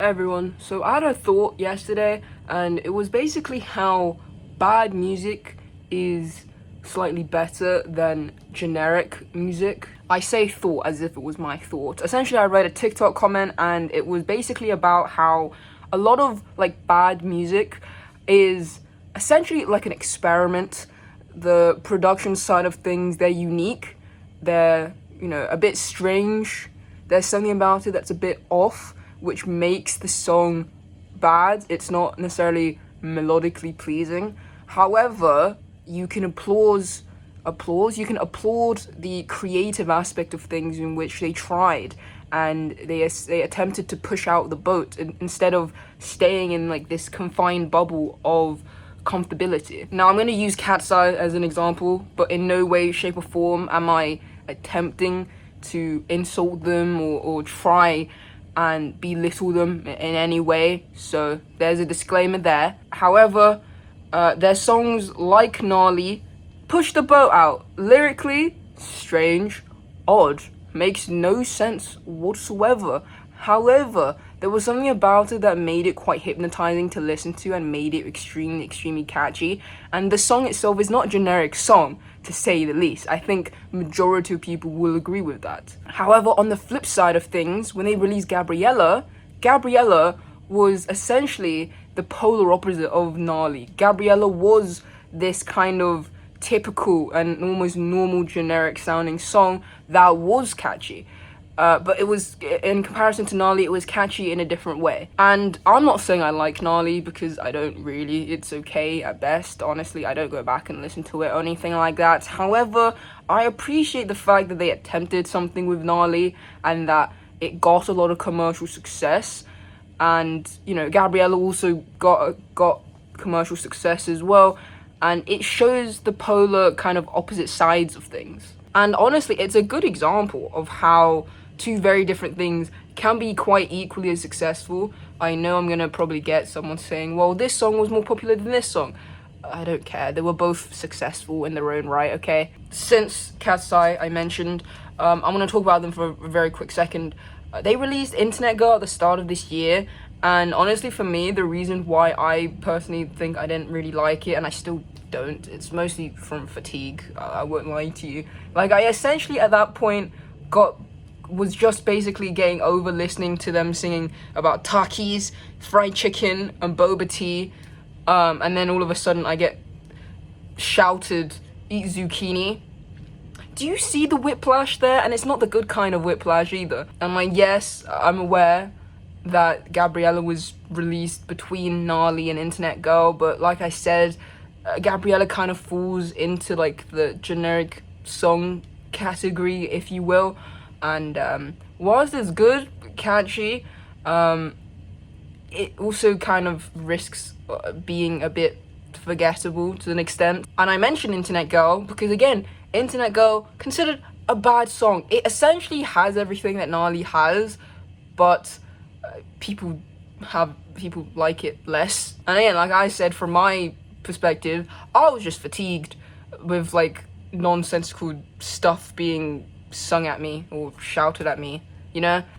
Everyone, so I had a thought yesterday, and it was basically how bad music is slightly better than generic music. I say thought as if it was my thought. Essentially, I read a TikTok comment, and it was basically about how a lot of bad music is essentially like an experiment. The production side of things, they're unique, they're a bit strange. There's something about it that's a bit off, which makes the song bad. It's not necessarily melodically pleasing. However, you can applaud the creative aspect of things in which they tried, and they attempted to push out the boat instead of staying in this confined bubble of comfortability. Now I'm going to use Cat's Eye as an example, but in no way, shape or form am I attempting to insult them or try and belittle them in any way, so there's a disclaimer there. However, their songs like Gnarly push the boat out. Lyrically, strange, odd, makes no sense whatsoever. However, there was something about it that made it quite hypnotizing to listen to and made it extremely catchy. And the song itself is not a generic song, to say the least. I think majority of people will agree with that. However, on the flip side of things, when they released Gabriella was essentially the polar opposite of Gnarly. Gabriella was this kind of typical and almost normal generic sounding song that was catchy. But it was, in comparison to Gnarly, it was catchy in a different way. And I'm not saying I like Gnarly, because I don't really. It's okay at best. Honestly, I don't go back and listen to it or anything like that. However, I appreciate the fact that they attempted something with Gnarly and that it got a lot of commercial success. And, Gabriella also got commercial success as well. And it shows the polar kind of opposite sides of things. And honestly, it's a good example of how two very different things can be quite equally as successful. I know I'm gonna probably get someone saying, well, this song was more popular than this song. I don't care. They were both successful in their own right, okay? Since Cat's Eye, I mentioned, I'm gonna talk about them for a very quick second. They released Internet Girl at the start of this year, and honestly, for me, the reason why I personally think I didn't really like it, and I still don't, it's mostly from fatigue. I won't lie to you. I essentially at that point was just basically getting over listening to them singing about Takis, fried chicken, and boba tea, and then all of a sudden I get shouted, eat zucchini. Do you see the whiplash there? And it's not the good kind of whiplash either. And yes, I'm aware that Gabriella was released between Gnarly and Internet Girl, but like I said, Gabriella kind of falls into the generic song category, if you will. And whilst it's good, catchy, it also kind of risks being a bit forgettable to an extent. And I mentioned Internet Girl because, again, Internet Girl, considered a bad song. It essentially has everything that Gnarly has, but people like it less. And again, like I said, from my perspective, I was just fatigued with nonsensical stuff being sung at me or shouted at me,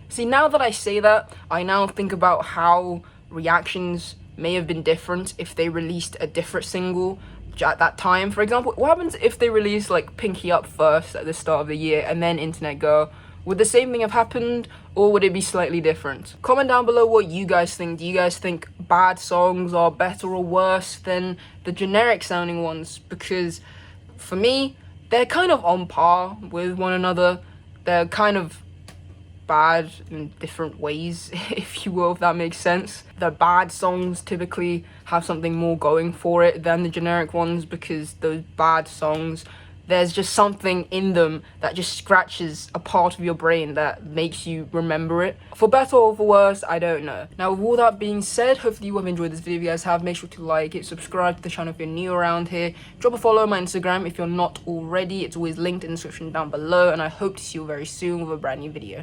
See, now that I say that, I now think about how reactions may have been different if they released a different single at that time. For example, what happens if they released Pinky Up first at the start of the year and then Internet Girl? Would the same thing have happened, or would it be slightly different? Comment down below what you guys think. Do you guys think bad songs are better or worse than the generic sounding ones? Because for me, they're kind of on par with one another. They're kind of bad in different ways, if you will, if that makes sense. The bad songs typically have something more going for it than the generic ones, because those bad songs, there's just something in them that just scratches a part of your brain that makes you remember it. For better or for worse, I don't know. Now, with all that being said, hopefully you have enjoyed this video. If you guys have, make sure to like it, subscribe to the channel if you're new around here, drop a follow on my Instagram if you're not already. It's always linked in the description down below, and I hope to see you very soon with a brand new video.